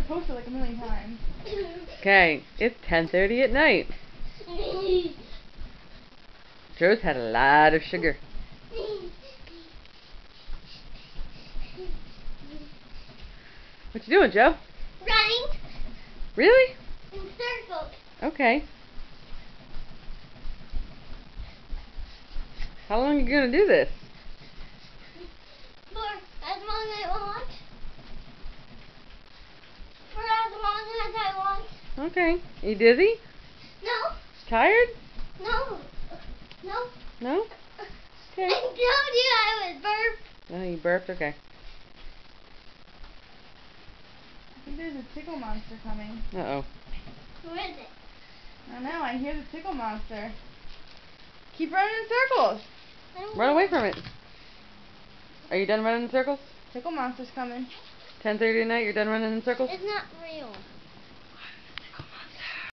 posted like a million times. Okay, it's 10:30 at night. Joe's had a lot of sugar. What you doing, Joe? Running. Really? In circles. Okay. How long are you gonna do this? For as long as I want. For as long as I want. Okay. You dizzy? No. Tired? No. No. No? Okay. I told you I was burped. No, you burped? Okay. I think there's a tickle monster coming. Uh-oh. Who is it? I don't know, I hear the tickle monster. Keep running in circles. Run away from it. Are you done running in circles? Tickle monster's coming. 10:30 at night, you're done running in circles? It's not real.